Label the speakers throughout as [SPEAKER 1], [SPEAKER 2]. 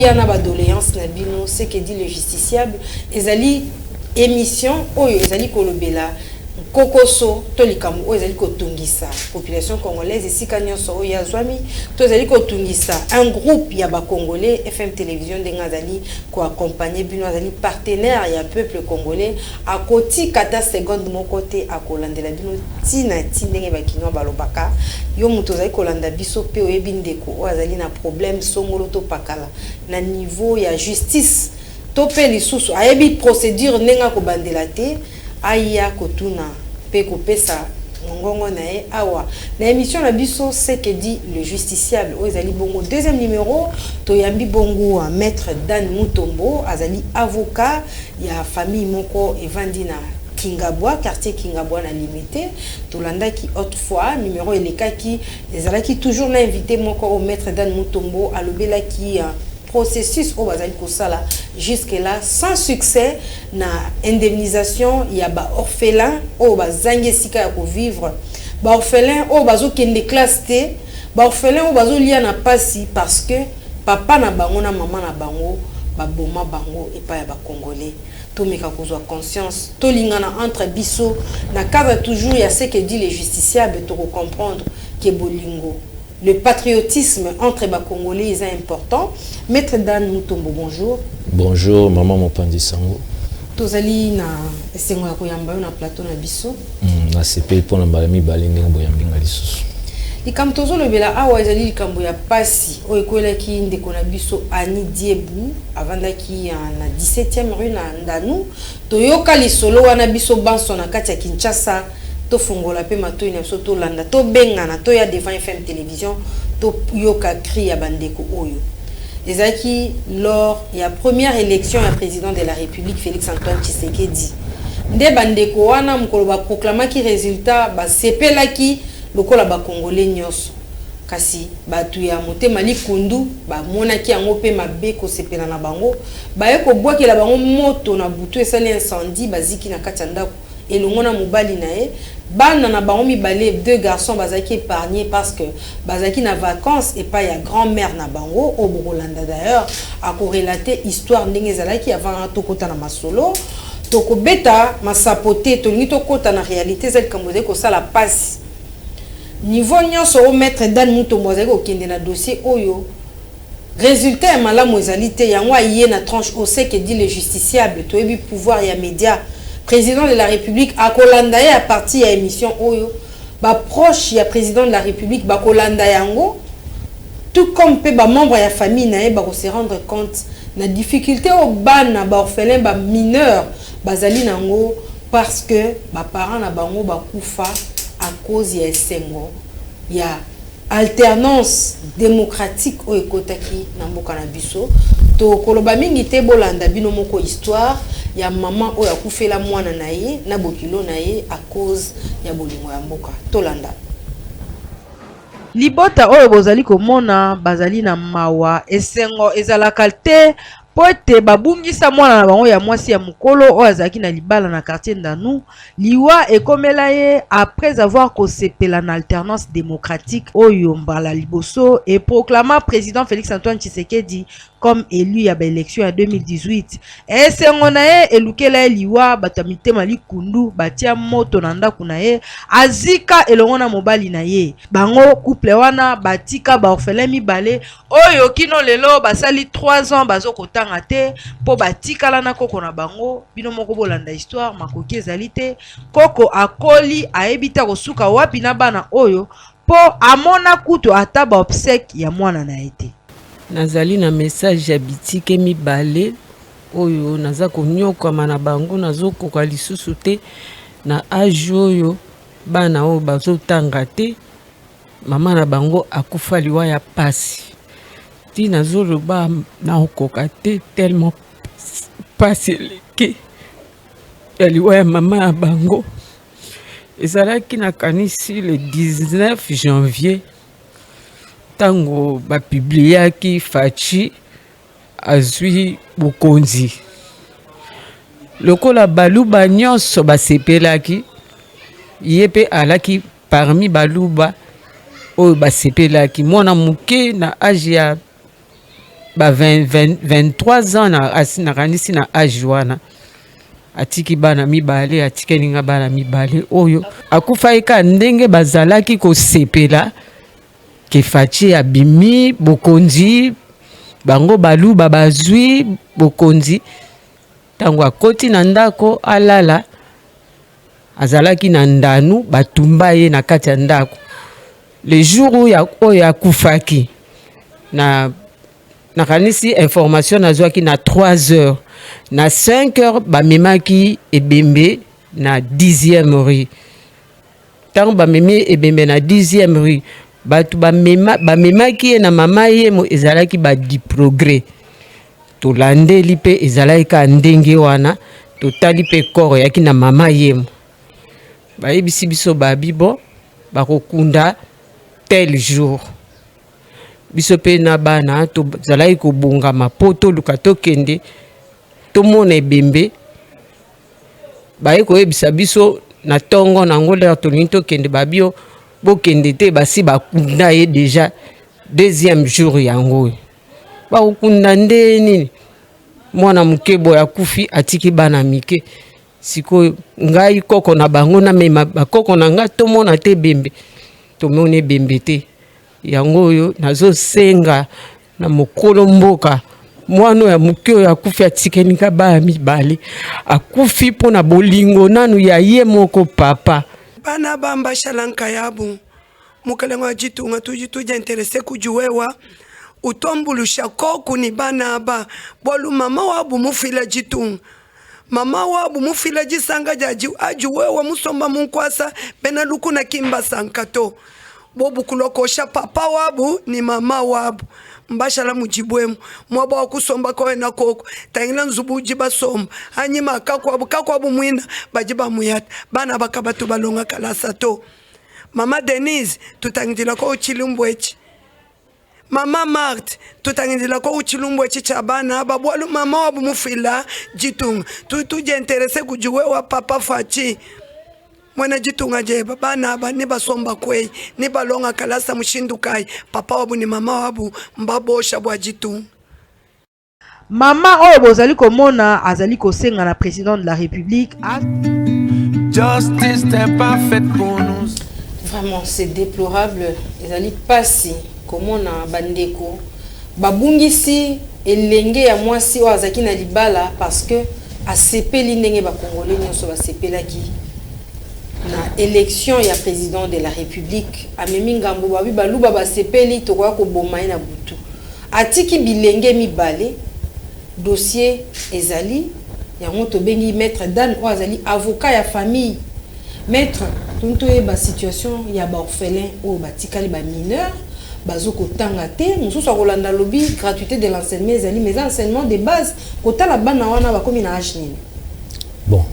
[SPEAKER 1] Il y a une doléance nabino, ce que dit le justiciable, ezali émission oyo ezali kolobela kokoso tolikamu oyo ezali kotungisa population congolaise esika nyonso oyo yazwami to ezali kotungisa un groupe ya ba congolais FM télévision ndenga azali ko accompagner bino azali partenaire ya peuple congolais a koti kata seconde mon côté akolandela bino tina ndenge bakino balobaka yo muto azali kolanda biso pe oyebi ndeko oyo azali na problème songolo to pakala na niveau ya justice to pe lisusu ayebi procédure nenga ko bandela te aya kotuna pe kopesa ngongo nae awa na émission na biso ce que dit le justiciable o ezali bongo deuxième numéro to yambi bongo maître Dan Mutombo azali avocat ya famille moko evandi na Kingabwa, quartier Kingabwa na limité, tolanda qui autrefois numéro elekaki ezalaki toujours na invité moko au maître Dan Mutombo alobela qui processus au bazali kosala jusque là sans succès na indemnisation ya ba orphelin au bazangi sika ya ko vivre ba orphelin au bazo kende classe te ba orphelin au bazo lia na pasi parce que papa na bango na maman na bango ba boma bango et pas ya ba congolais to meka kozwa conscience to lingana entre biso na cadre toujours ya ce que dit les justiciables to comprendre que bolingo le patriotisme entre les Congolais est important. Maître Dan Mutombo, bonjour.
[SPEAKER 2] Bonjour, maman Mopandi Sango.
[SPEAKER 1] Tozali na esengo ya koyamba na plateau na biso.
[SPEAKER 2] Na CP pour na balami balenge boyambi ngaliso.
[SPEAKER 1] Likam tozo lobela awa ezali likambo ya pasi o ekolaki ndeko na biso Ani Diebu avandaki na 17e rue na Ndanu toyoka lisolo wana biso banso na kati ya Kinshasa. To fongola pe matoi na soto landa to bengana to ya devant FM télévision to yoka cri ya bandeko oyo ezaki lors ya première élection ya président de la République Félix Antoine Tshisekedi nde bandeko wana mukolo ba proclamaki résultat ba sepelaki lokola ba congolais nyonso kasi batu ya motema likundu ba monaki yango pe mabe ko sepela na bango ba yeko bwakela bango moto na butu esali incendie baziki na kati ndako elongona mobali nae bana na bango mibale deux garçons bazaki épargnés parce que bazaki na vacances et pas ya grand-mère na bango au Burolanda d'ailleurs a corrélaté histoire ndenge zalaki avant tokota na masolo toko beta masapoté tolingi tokota na réalité zali kamboze ko sala passe niveau nyonso au maître Dan Mutombo zali ko kende na dossier oyo résultat malamu ezalité yango ayé na tranche au sec que dit le justiciable to ebi pouvoir ya média président de la République a kolandaye à partir à émission oyo ba proche ya président de la République ba kolanda yango tout comme pe ba membre ya famille nae ba se rendre compte na difficulté au bana ba orphelin ba mineur bazali nango parce que ba parents na bango ba kufa à cause ya esengo ya alternance démocratique o ekotaki na mboka na biso to koloba mingi te bolanda bino moko histoire ya maman o ya kufela mwana na ye na bokilo na ye à cause ya bolingo ya mboka tolanda libota oyo bozali komona bazali na mawa esengo ezalaka te pote babungisa mwana na bango ya mwasi ya mukolo oyo azalaki na libala na quartier Ndanu liwa ekomela ye après avoir kosepela na alternance démocratique oyo mbala liboso et proclama président Félix Antoine Tshisekedi comme élu ya ba élection ya 2018 esengo na ye elukela ye liwa bato mitema likundu batia moto na ndako na ye azika elongo na mobali na ye bango couple wana batika ba orphelin mibale oyo kino lelo basali 3 ans bazokotanga te po batikala na koko na bango bino moko bolanda histoire makoki ezali te koko akoli aebita kosuka wapi na bana oyo po amona kutu ata ba obsèque ya mwana na ete
[SPEAKER 3] nazali na message ya bitike mibale oyo naza konyokama na bango nazokoka lisusu te na age oyo bana oyo bazotanga te mama na bango akufa liwa ya pasi ti nazoloba na okoka te tellement pasi eleke ya liwa ya mama na bango ezalaki na kanisi le 19 janvier tango bapubliaki Fachi azwi bokonzi lokola baluba nyonso basepelaki ye pe alaki parmi baluba oyo basepelaki mwana muke na age ya ba 23 ans na kanisi na âge wana atiki bana mibale atikelinga bana mibale oyo akufaki ka ndenge bazalaki kosepela ke Faci abimi bokonzi bango baluba bazwi bokonzi tango akoti na ndako alala azalaki na ndanu batumba ye na kati ya ndako le jour oyo akufaki na kanisi information nazwaki na 3 heures na 5 heures bamemaki ebembe na 10e rue tango bamemi ebembe na 10e rue batu bamemaki ye na mama ye mo ezalaki di progrès tolandeli mpe ezalaki ka ndenge wana totali mpe koro yaki na mama ye mo bayebisi biso babibo bakokunda tel jour biso pe na bana tozalaki kobongama po toluka tokende tomona ebembe baye koyebisa biso na tongo nango lere tolingi tokende babio bokende te basi bakunda ye déjà 2e jour yango bakokunda nde nini mwana moke boye akufi atiki bana mike sikoyo ngai koko na bango na mema bakoko na ngai tomona te ebembe tomoni ebembe te yango oyo nazosenga na mokolo mboka mwana ya moke oyo akufi atikelinga bana mibale akufi mpo na bolingo nanu ya ye moko papa
[SPEAKER 4] bana bamba shalanka yabu mukalengo ajitunga tuja interese kujuwewa utombulusha koku ni bana aba bolu mama wabu mufila jitunga mama wabu mufila jisanga jaji ajuwewa musomba munkwasa bena luku na kimba sankato bobu kulokosha papa wabu ni mama wabu mbashala mujibwemu mwaba wakusomba kowe na koko tangila nzubu jiba somba hanyima kakwabu mwina bajiba muyata bana bakabatu balonga kalasa to mama Denise tutangidila ko uchilumbwechi mama Marthe tutangidila ko uchilumbwechi cha bana babwalu mama wabu mufila jitunga tuje interese kujuwe wa papa Faci mwana jitunga jeba bana aba ni basomba kwei ni balonga kalasa mushindukai papa wabu ni mama wabu mbabosha bwa jitunga
[SPEAKER 5] mama oyo bozali komona azali kosenga na président de la République
[SPEAKER 6] Justice n'est pas faite pour nous.
[SPEAKER 1] Vraiment c'est déplorable ezali pasi komona bandeko babungisi elenge ya mwasi oyo azaki na libala parce que asepeli ndenge bakongolais nyonso basepelaki na élection ya président de la République amemi ngambo babi baluba basepeli tokoya koboma ye na butu atiki bilenge mibale dossier ezali yango tobengi maître Dan oyo azali avocat ya famille maître tontoyeba situation ya baorphelin oyo batikali bamineur bazokotanga te mosusu akolanda lobi gratuité de l'enseignement ezali mais enseignement de base kotala bana wana bakomi na age nini.
[SPEAKER 2] Bon,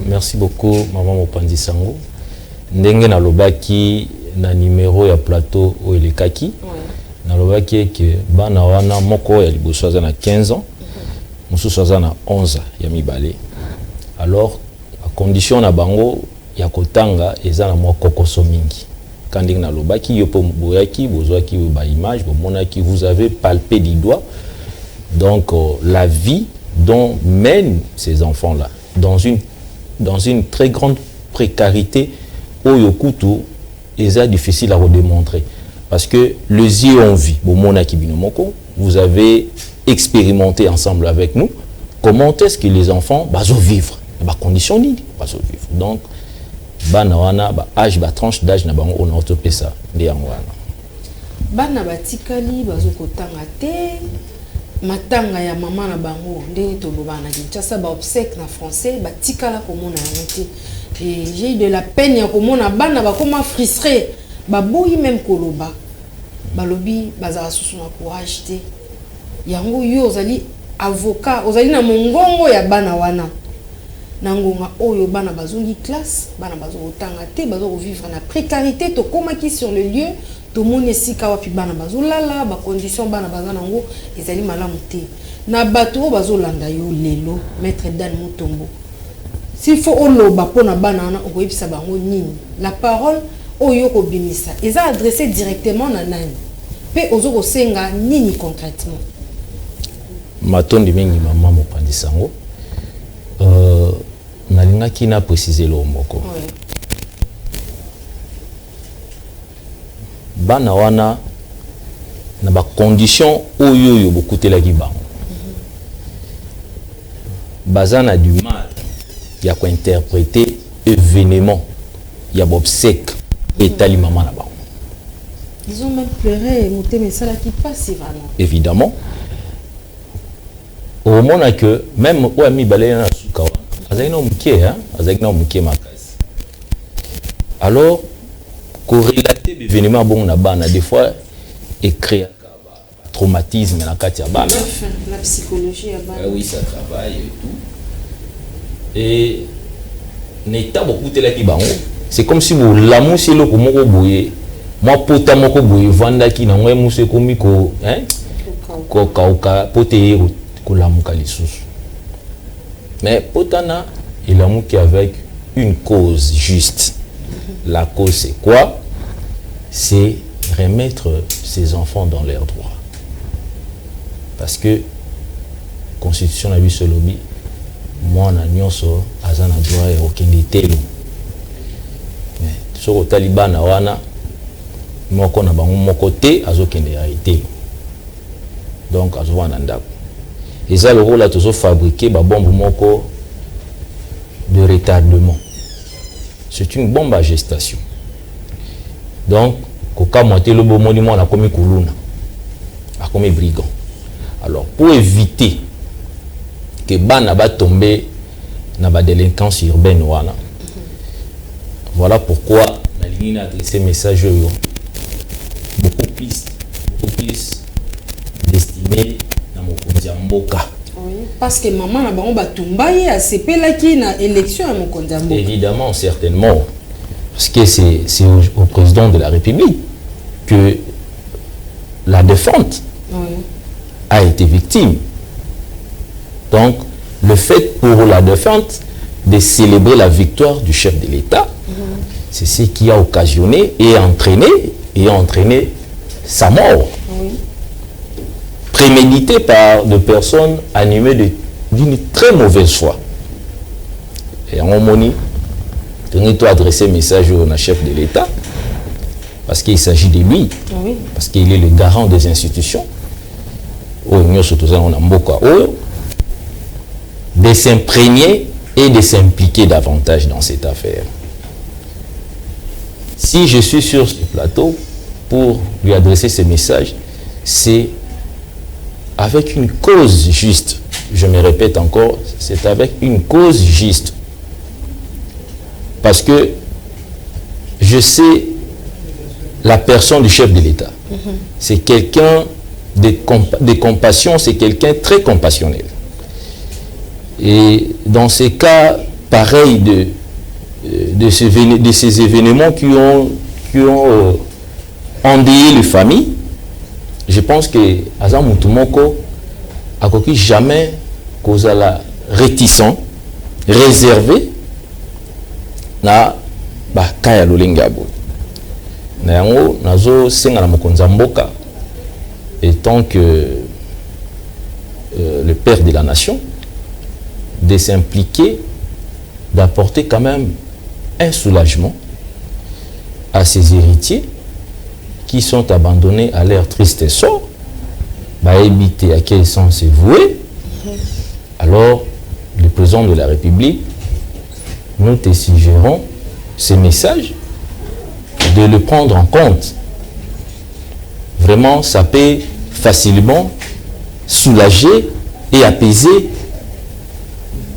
[SPEAKER 2] merci beaucoup maman Mopanzi Sango. Ndenge na lobaki na numéro ya plateau o elekaki. Na lobaki ke bana wana moko ya liboso aza na 15 ans. Mususu aza na 11 ya mibale. Alors a condition na bango ya kotanga eza na mwa kokoso mingi. Kanding na lobaki yopo boyaki bozwaki ba image bomonaki vous avez palpé du doigt donc la vie dont mènent ces enfants là dans une très grande précarité oyokutu est difficile à redémontrer parce que les yeux ont vu bomonaki binomoko vous avez expérimenté ensemble avec nous comment est-ce que les enfants bazo vivre ba conditions ni bazo vivre donc bana wana ba âge ba tranche d'âge na bango on autopé ça ndi yango wana
[SPEAKER 1] bana batikali bazokotanga te matanga ya mama na bango ndeni tolobana Kinshasa ba obsèque na français batikala komona yango te et j'ai eu de la peine ya komona bana bakoma frustré baboyi même koloba balobi bazala susu na courage te yango yo ozali avocat ozali na mongongo ya bana wana nangonga oyo bana bazongi classe bana bazokotanga te vivre na précarité to komaki sur le lieu to moni sika wapi bana bazolala ba condition bana bazana ngo ezali malamu te na bato bazolanda yo lelo maître Dan Mutombo s'il faut oloba pona bana na okoyebisa bango nini la parole oyo ko bimisa eza adressé directement na nani pe ozoko senga nini concrètement
[SPEAKER 2] matondi mingi maman mopanzi sango nalingaki na préciser lo moko bana wana na ba condition oyo bokutelaki bango bazana du mal ya ko interpréter événement ya bobsek etali maman là-bas.
[SPEAKER 1] Ils ont même pleuré, mais ça là qui passe vraiment.
[SPEAKER 2] Évidemment. Au moment que même où ami balé na sukawa, azakina muké hein, azakina muké makas. Alors corrélater l'événement bon na bana des fois et créer traumatisme na kati ya bana.
[SPEAKER 1] La psychologie à bana.
[SPEAKER 2] Oui, ça travaille et tout. Et n'état beaucoup de la bango. C'est comme si vous l'amour c'est le moko boye. Moi pota moko boye vanda ki na ngwe muse komi ko hein ko kauka pote ko lamuka lisusu. Mais potana il l'amour qui avec une cause juste. La cause c'est quoi? C'est remettre ses enfants dans leurs droits. Parce que constitution na biso lobi moi na nyonso azana droit ya okende telo. Mais soko taliban na wana moko na bango moko te azokende ya ite. Donc azwana ndako. Et ça le rôle là toujours fabriquer ba bombe moko de retardement. C'est une bombe à gestation. Donc koka monter le bon monument na komi kuluna. A komi brigand. Alors pour éviter que bana va tomber dans la délinquance urbaine wana. Voilà pourquoi la ligne a adressé message beaucoup plus destiné à mon kondiamboka.
[SPEAKER 1] Oui, parce que maman na bango batumbaye a sepela ki na élection à mon kondiamboka.
[SPEAKER 2] Évidemment, certainement. Parce que c'est au président de la République que la défunte a été victime. Donc, le fait pour la défunte de célébrer la victoire du chef de l'État, c'est ce qui a occasionné et entraîné sa mort. Prémédité par des personnes animées d'une très mauvaise foi. Et en harmonie, on doit adresser un message au chef de l'État, parce qu'il s'agit de lui, parce qu'il est le garant des institutions. De s'imprégner et de s'impliquer davantage dans cette affaire. Si je suis sur ce plateau pour lui adresser ce message, c'est avec une cause juste. Je me répète encore, c'est avec une cause juste. Parce que je sais la personne du chef de l'État. C'est quelqu'un de compassion, c'est quelqu'un très compassionnel. Et dans ces cas pareils de ces événements qui ont endeuillé les familles, je pense que Azam Moutoumoko a jamais causé la réticent, réservé na kaya lolengabo. Na yango nazo senga na mokonza mboka étant que le père de la nation, de s'impliquer, d'apporter quand même un soulagement à ses héritiers qui sont abandonnés à leur triste sort, éviter à quel sens c'est voué. Alors, le président de la République, nous te suggérons ces messages, de le prendre en compte. Vraiment, ça peut facilement soulager et apaiser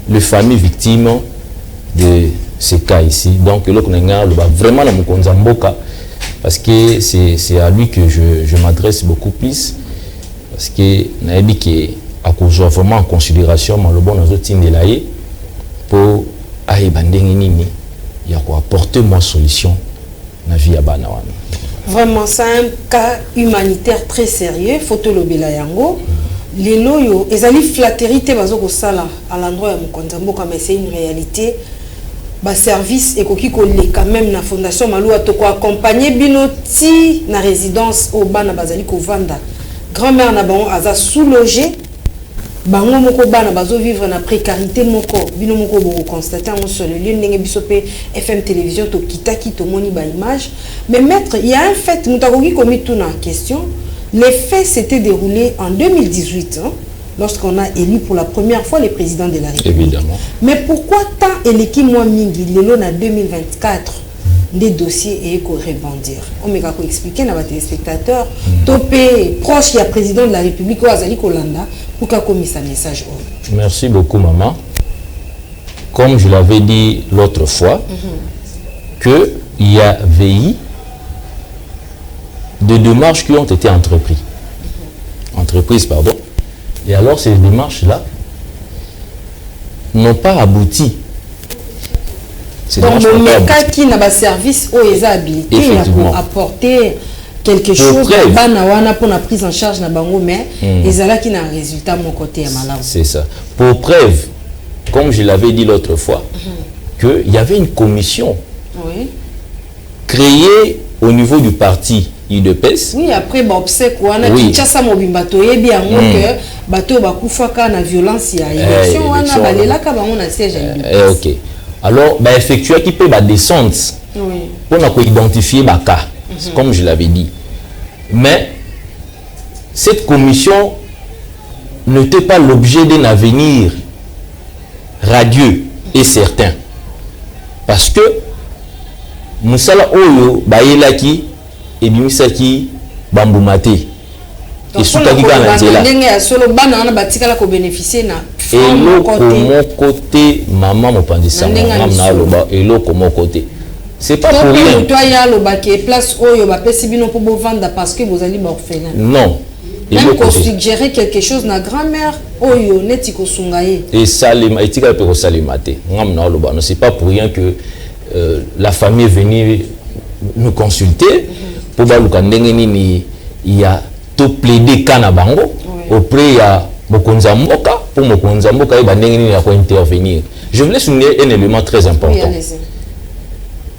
[SPEAKER 2] les familles victimes de ces cas ici. Donc, vraiment dans mon Mboka, parce que c'est à lui que je m'adresse beaucoup plus, parce que Naïbi qui a vraiment en considération le bon de pour apporter ma solution dans la vie à Banawan.
[SPEAKER 1] Vraiment, c'est un cas humanitaire très sérieux. Photo le Belayango. Les loyaux, ils allaient flatterie sala à l'endroit de Mkonzamboka, mais c'est une réalité. Bas service et koki kolé quand même na fondation Malou a toko accompagner binoti na résidence au bana bazali ko vanda. Grand-mère na bon aza sous-logé bango moko bana bazo vivre na précarité moko bino moko boko constater en sur le lieu ndenge biso pe FM télévision to kitaki to moni ba image. Mais maître, il y a un fait mutakoki komi tout en question. Les faits s'étaient déroulés en 2018 hein, lorsqu'on a élu pour la première fois le président de la République.
[SPEAKER 2] Évidemment.
[SPEAKER 1] Mais pourquoi tant eleki moi mingi lelo na 2024 des dossiers et qu'on rebondir. On m'a expliqué à les téléspectateurs, topé proche du président de la République, Azali Kolanda, pour qu'il commis un message.
[SPEAKER 2] Merci beaucoup, maman. Comme je l'avais dit l'autre fois, qu'il y avait eu des démarches qui ont été entreprises, pardon. Et alors, ces démarches-là n'ont pas abouti.
[SPEAKER 1] Donc, le cas qui n'a pas service aux habilité pour apporter quelque chose pour la prise en charge, mais et là qui n'a un résultat mon côté malade.
[SPEAKER 2] C'est ça. Pour preuve, comme je l'avais dit l'autre fois, qu'il y avait une commission créée au niveau du parti IDPS.
[SPEAKER 1] Oui, après, obsèque, on a dit que ça m'a bien que bateau bakufaka na violence ya élection, on a balé là quand on a siège à
[SPEAKER 2] ok. Alors, effectuer qui peut descendre pour identifier les cas, comme je l'avais dit. Mais cette commission n'était pas l'objet d'un avenir radieux et certain. Parce que Moussala Oyo, Bayelaki, et Bimisaki, Bamboumate. Et Soutaki Kanadjela. Et l'autre côté, maman m'a dit ça. Et l'autre côté. C'est pas pour rien. Non.
[SPEAKER 1] Même qu'on suggérait quelque chose na grand-mère,
[SPEAKER 2] et ça, c'est pas pour rien que la famille est venue nous consulter pour il y a tout plaidé Kanabango auprès de Mokonzamboka pour Mokonzamboka intervenir. Je voulais souligner un élément très important. Oui,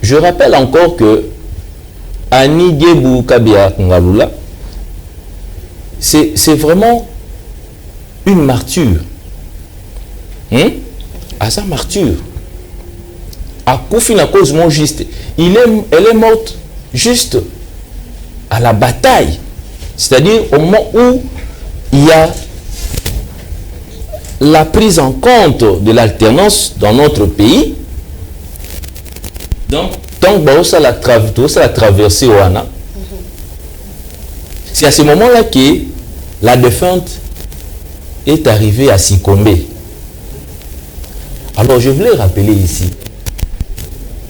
[SPEAKER 2] je rappelle encore que Annie Gebou Kabia Ngalula, c'est vraiment une martyre. À sa martyre. À Kofi na cause mon juste. Elle est morte juste à la bataille. C'est-à-dire au moment où il y a la prise en compte de l'alternance dans notre pays. Donc, tant que la traversée au Hana, c'est à ce moment-là que la défunte est arrivée à succomber. Alors, je voulais rappeler ici,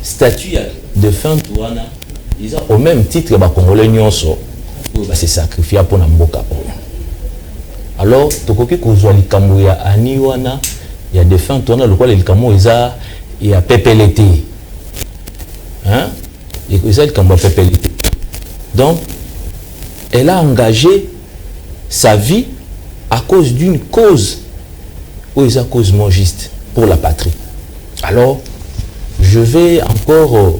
[SPEAKER 2] statut de défunte au Hana, ils ont au même titre que les Congolais nyonso, se sacrifier pour Namboka. Alors, tokoki kozwa likambo ya ani wana ya défunte wana lokola likambo eza ya PPLT. Hein? Et eza likambo ya PPLT. Donc, elle a engagé sa vie à cause d'une cause ou eza cause juste pour la patrie. Alors, je vais encore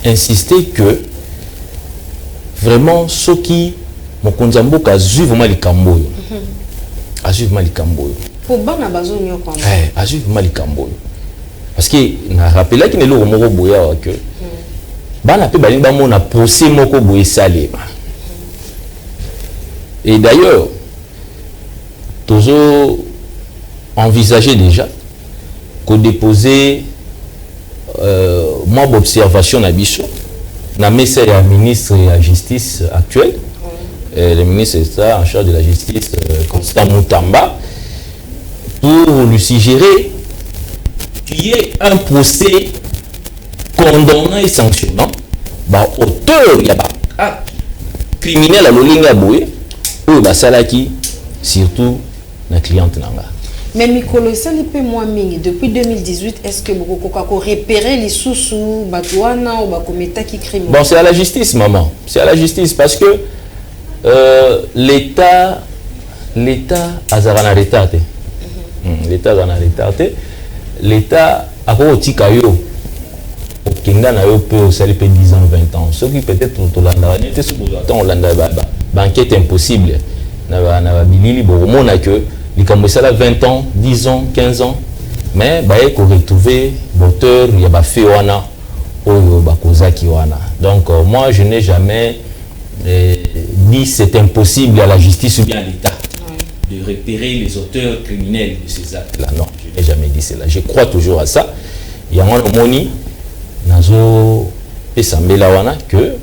[SPEAKER 2] insister que vraiment ceux qui Mokonzamboka a suivi vraiment les camboyo. A suivi vraiment les camboyo.
[SPEAKER 1] Pour bana bazo nyo kwa.
[SPEAKER 2] A suivi vraiment les camboyo. Parce que na rappelé qu'il est le moko boya que bana pe bali ba mona procès moko boye salema. Et d'ailleurs toujours envisager déjà qu'on déposer moi d'observation na biso na messe ya ministre de la justice actuel. Le ministre d'État en charge de la justice, Constant Moutamba, pour lui suggérer qu'il y ait un procès condamnant et sanctionnant auteur il y a criminel à l'Olinga Boué ou Salaki, surtout la cliente Nanga.
[SPEAKER 1] Mais Mikolo, ça n'est pas moins mingi. Depuis 2018, est-ce que vous avez repéré les sous-sous, Batouana ou Bakometa qui crime?
[SPEAKER 2] Bon, c'est à la justice, maman. C'est à la justice parce que l'État a un retard. L'État a un retard. L'État a un tikayo. Au Kenya, il peut aussi 10 ans, 20 ans. Ce qui peut-être au Hollande, enquête impossible. na bilili boromona que likambo sala 20 ans 10 ans 15 ans mais baye ko retrouver l'auteur ya ba fait wana oyo bakozaki wana. Donc moi je n'ai jamais dit c'est impossible à la justice ou bien à l'État de repérer les auteurs criminels de ces actes là. Non, je n'ai jamais dit cela. Je crois toujours à ça. Il y a un moni nazo esambela wana que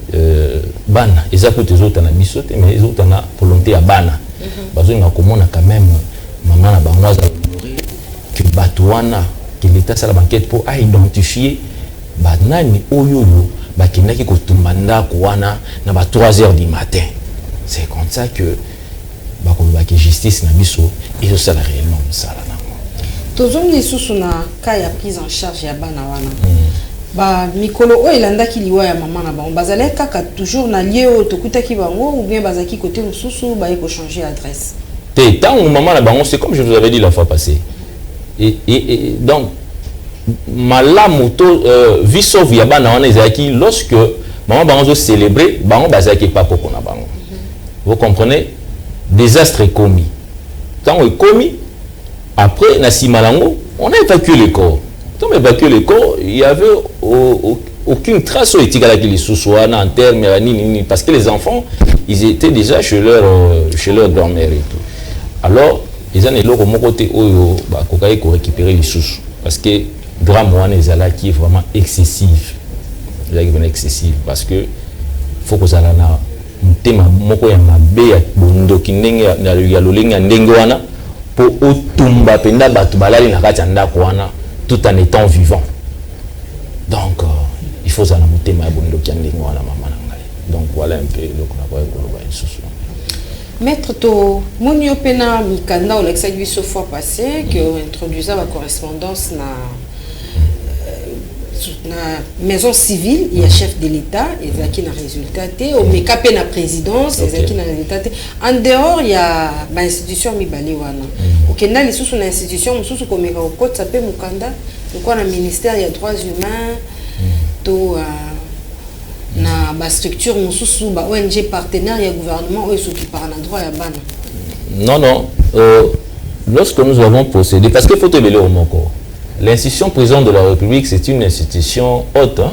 [SPEAKER 2] bana ezako tezota na bisote mais ezota na volonté à bana bazo nga komona quand même maman na bango za que batwana que l'état sala banquette pour identifier banani oyo bakendaki kotumba ko wana na ba 3h du matin. C'est comme ça que bakobaki justice na biso et ça réellement ça là.
[SPEAKER 1] Tozongi susu na cas ya prise en charge ya bana wana. Ba mikolo o elandaki liwa ya maman na bango bazale kaka toujours na lieu o tokutaki bango ou bien bazaki côté mususu ba ko changer adresse.
[SPEAKER 2] Tant maman na bango c'est comme je vous avais dit la fois passée. Et donc malamuto viso via bana wana ezaki lorsque maman bango célébrer bango bazaki pas kokona bango. Vous comprenez? Désastre est commis. Tant est commis après na simalango on a évacué le corps. Quand on a évacué le corps, il n'y avait aucune trace éthique à les sous-soins, en termes, parce que les enfants, ils étaient déjà chez leur grand-mère et tout. Alors, ils ont été au côté où ils ont récupéré les sous. Parce que le drame qui est vraiment excessif. Excessif. Parce que il faut que ça ait un thème pour otumba penda batubalali na kati anda kwana tout en étant vivant. Donc il faut ça na mutema bondo kiandingo wana mama na ngai. Donc voilà un peu le qu'on a pas koloba isusu.
[SPEAKER 1] Maître to monio pena mikanda o l'exact biso fois passé que introduisa la correspondance na maison civile il y a chef de l'état et qui na résultat té au mekapé na présidence et qui na résultat té en dehors il y a ba institution mibale wana okenda les sous na institution mususu komeka ko tsape mukanda ko na ministère ya droits humains to na ba structure mususu ba ONG partenaire ya gouvernement ou qui par na droit ya bana.
[SPEAKER 2] Non lorsque nous avons procédé parce qu'il faut te belé au moko. L'institution présidente de la République, c'est une institution haute, hein?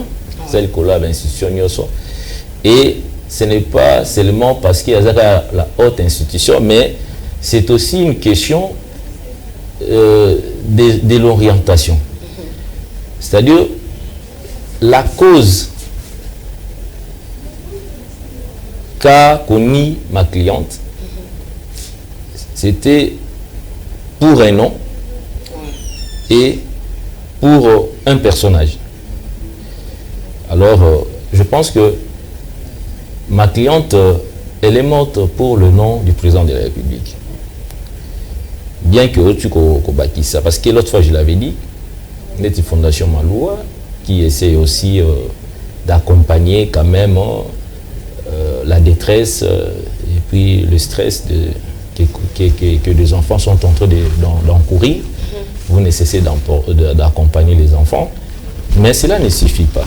[SPEAKER 2] Celle qu'on a, l'institution Nyoso. Et ce n'est pas seulement parce qu'il y a la haute institution, mais c'est aussi une question de l'orientation. C'est-à-dire, la cause qu'a connue ma cliente, c'était pour un nom et pour un personnage. Alors, je pense que ma cliente, elle est morte pour le nom du président de la République. Bien que tu bâtis ça, parce que l'autre fois je l'avais dit, il y a une fondation Maloua qui essaie aussi d'accompagner quand même la détresse et puis le stress que les enfants sont en train d'encourir. Vous nécessitez d'accompagner les enfants, mais cela ne suffit pas.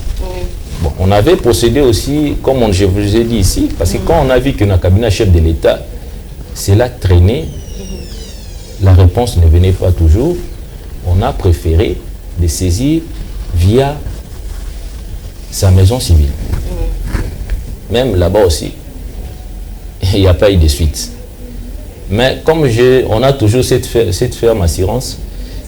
[SPEAKER 2] Bon, on avait procédé aussi, comme je vous ai dit ici, parce que quand on a vu que dans le cabinet chef de l'État, cela traînait, la réponse ne venait pas toujours, on a préféré de saisir via sa maison civile. Même là-bas aussi, il n'y a pas eu de suite. Mais comme on a toujours cette ferme assurance,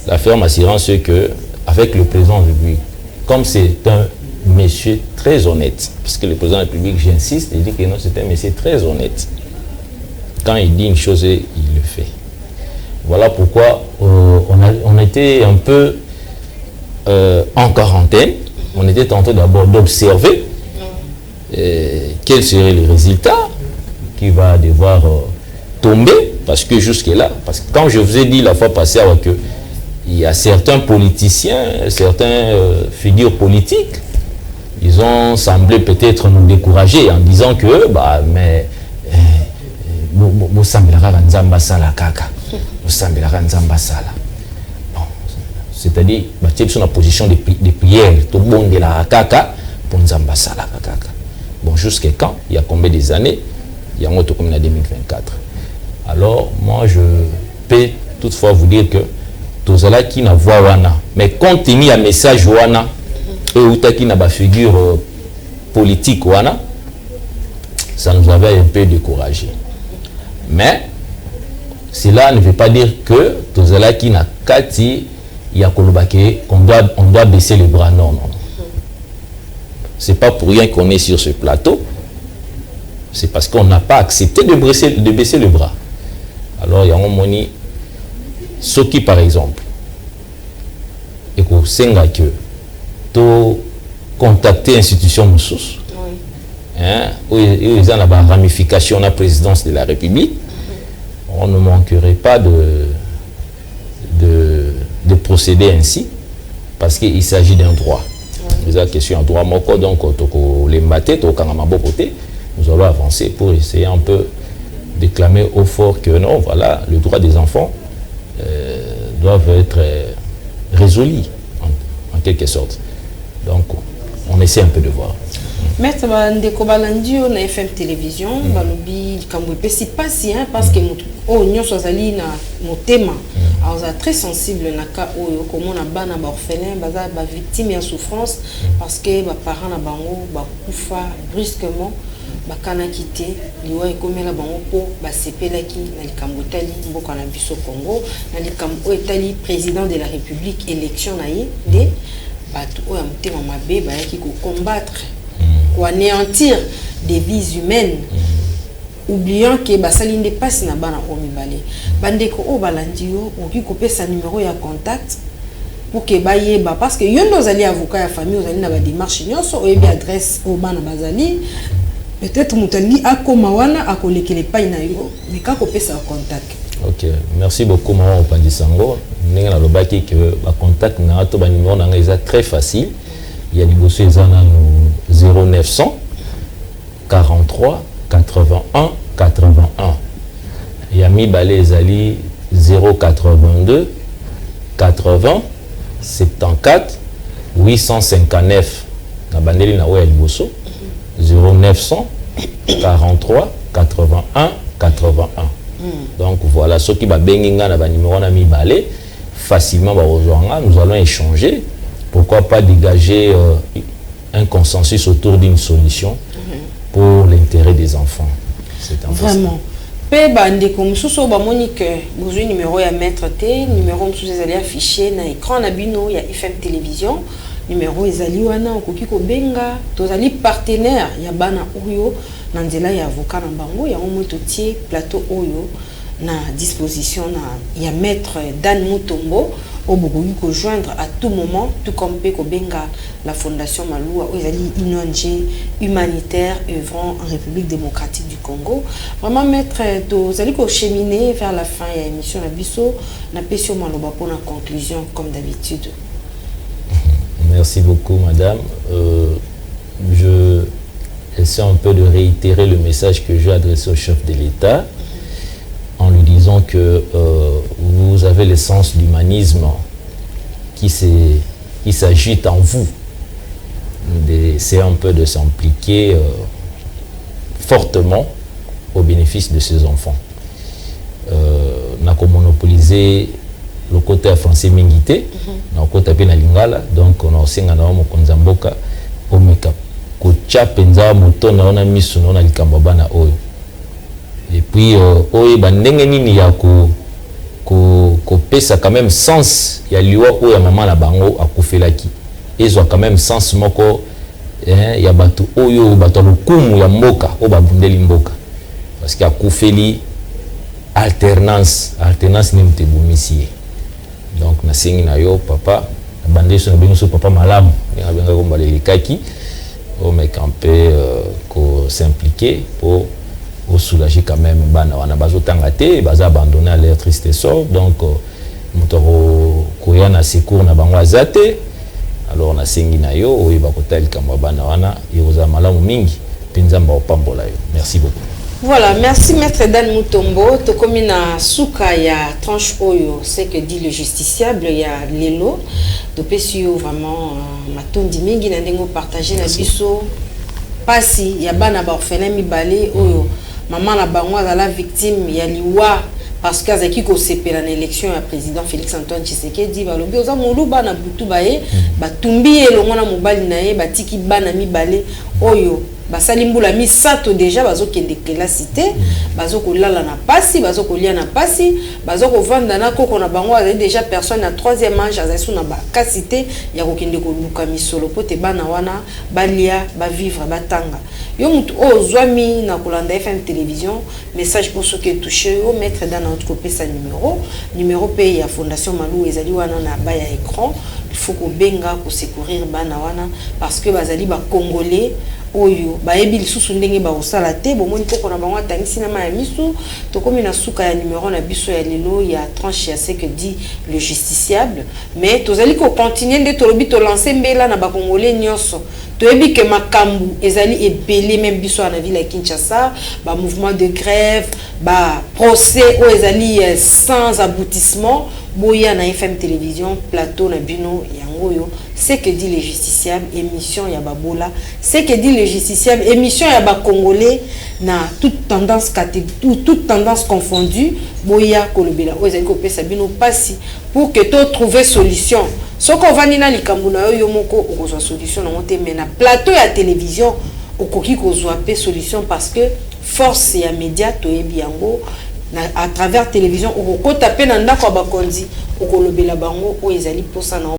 [SPEAKER 2] la ferme assurance, c'est que avec le président de la République, comme c'est un monsieur très honnête, parce que le président de la République, j'insiste, il dit que non, c'est un monsieur très honnête. Quand il dit une chose, il le fait. Voilà pourquoi on était un peu en quarantaine. On était en train d'abord d'observer quels seraient les résultats qui va devoir tomber, parce que jusque-là, parce que quand je vous ai dit la fois passée que il y a certains politiciens, certaines figures politiques, ils ont semblé peut-être nous décourager en disant que mais c'est-à-dire sur la position de prière tout bon de la kaka pour nzamba sala kaka. Bon, jusqu'à quand? Il y a combien des années? Il y a un autre comme en 2024. alors moi je peux toutefois vous dire que tozala qui na voix wana, mais compte tenu à message wana et ou qui na ba figure politique wana, ça nous avait un peu découragé. Mais cela ne veut pas dire que tozala qui na kati ya kolobake on doit baisser les bras, non. C'est pas pour rien qu'on est sur ce plateau. C'est parce qu'on n'a pas accepté de baisser le bras. Alors, il y a un moni, ce qui, par exemple, et qu'on sait que tu contacter l'institution Moussous, où il y a la ramification de la présidence de la République, on ne manquerait pas de procéder ainsi, parce qu'il s'agit d'un droit. Nous avons question un droit moko, donc les matés, nous allons avancer pour essayer un peu de clamer au fort que non, voilà, le droit des enfants doivent être résolus en quelque sorte. Donc, on essaie un peu de voir.
[SPEAKER 1] Maître Ndeko Balandi na FM télévision balobi kambo pesi pasi parce que oh nyonso azali na motema aza très sensible na ka oyo komona bana ba orphelin baza ba victime ya souffrance parce que ba parents na bango ba kufa brusquement bakana kité liwa ekomela bango po ba sepelaki na likambo tali mboka na biso Congo na likambo etali président de la République élection na ye de bato oyo motema mabe ba yaki ko combattre ou anéantir des vies humaines, oubliant que basali ne passe na bana omibale. Bandeko o balandi yo oki kope sa numéro ya contact pour que bayeba parce que yondo zali avocat ya famille ozali na ba démarche nyonso oyebi adresse o bana bazali peut-être mutali akoma wana akolekele pai na yo mais ka kope sa contact.
[SPEAKER 2] OK, merci beaucoup maman Opandisango. Ninga na lobaki que ba contact na to ba numéro na nga très facile. Il y a des dossiers 0900 43 81 81. Il y a mis balé Zali 082 80 74 859. Na bandeli na wel bosso 0900 43 81 81. Donc voilà ce qui va benginga na ba numéro na mi balé facilement ba rejoindre, nous allons échanger. Pourquoi pas dégager un consensus autour d'une solution pour l'intérêt des enfants. C'est
[SPEAKER 1] vraiment. Pe bande comme sous ba monique besoin numéro ya maître T, numéro sous ezali affiché na écran na bino ya FM télévision, numéro ezali wana okoki ko benga, tozali partenaire ya bana oyo na nzela ya avocat na bango ya moto tie plateau oyo na disposition na ya maître Dan Mutombo au Bogoui ko joindre à tout moment, tout comme Peko Benga, la fondation Maloua, Ozali une ONG humanitaire œuvrant en République démocratique du Congo. Vraiment maître, Ozali ko cheminer vers la fin de l'émission la biso, na pesio maloba pour la conclusion comme d'habitude.
[SPEAKER 2] Merci beaucoup madame. Je essaie un peu de réitérer le message que j'ai adressé au chef de l'État, en lui disant que vous avez l'essence d'humanisme qui s'agite en vous, d'essayer un peu de s'impliquer fortement au bénéfice de ces enfants. On a monopolisé le côté français mingité, on a côté na lingala, donc on a aussi un konzamboka au make-up. Kocha penza moto na ona misu na ona likambaba na oyo. Et puis, oye bandenge nini ya ko pesa quand même sens ya liwa ou ya maman la bango akufelaki. Ils ont quand même sens moko ya batu oyo batu lokumu ya mboka o babundeli mboka. Parce qu'il y a kufeli alternance ni mtebumisi. Donc na sengi na yo papa bande so na bengo papa malamu ya benga ko mbalelekaki o me camper ko s'impliquer pour soulager quand même bana wana bazotangate baza abandonner à leur triste sort. Donc mutoro koya na secours na bango azate alors na sengi na yo oyo bakotali kamba bana wana yoza malamu mingi pinzamba opambola yo. Merci beaucoup.
[SPEAKER 1] Voilà, merci maître Dan Mutombo. Tokomi na suka ya tranche oyo, c'est que dit le justiciable ya lelo. Topesio vraiment matondi mingi na ndengo partager na biso pasi ya bana ba orphelin mibale oyo maman na bango azala victime ya liwa parce que azaki ko sepela na élection ya président Félix Antoine Tshisekedi balobi oza moluba na butu baye batumbi elongo na mobali na ye batiki bana mibale oyo basali mbula misato déjà bazokende kelasi te bazokolala na pasi bazokolia na pasi bazokovanda na koko na bango azali déjà personne na 3e âge azali sous na bakasi te ya kokende koluka misolo po te bana wana balia bavivre batanga yo mutu ozwami na kolanda FM télévision message pour ceux qui touché au mettre dans notre copie sa numéro pay ya fondation Malou ezali wana na ba ya écran il faut ko benga ko secourir bana wana parce que bazali ba congolais oyo bayebi lisusu ndenge ba osala te bomoni poko na bango atangisi na ma ya misu tokomi na suka ya numéro na biso ya lelo ya tranche ya ce que dit le justiciable mais tozali ko continuer nde tolobi to lancer mbela na ba congolais nyonso toyebi ke makambu ezali ebele même biso na ville ya Kinshasa ba mouvement de grève ba procès o ezali sans aboutissement boya na FM télévision plateau na bino yango yo ce que dit le justiciable émission ya babola ce que dit le justiciable émission ya ba congolais na toute tendance confondue boya kolobela o ezali ko pesa bino pasi pour que to trouver solution soko vani na likambo na yo moko okozwa solution na monte mais na plateau ya télévision okoki kozwa pe solution parce que force ya média toyebi yango à travers télévision okota pe na ndako ba konzi okolobela bango o ezali posa na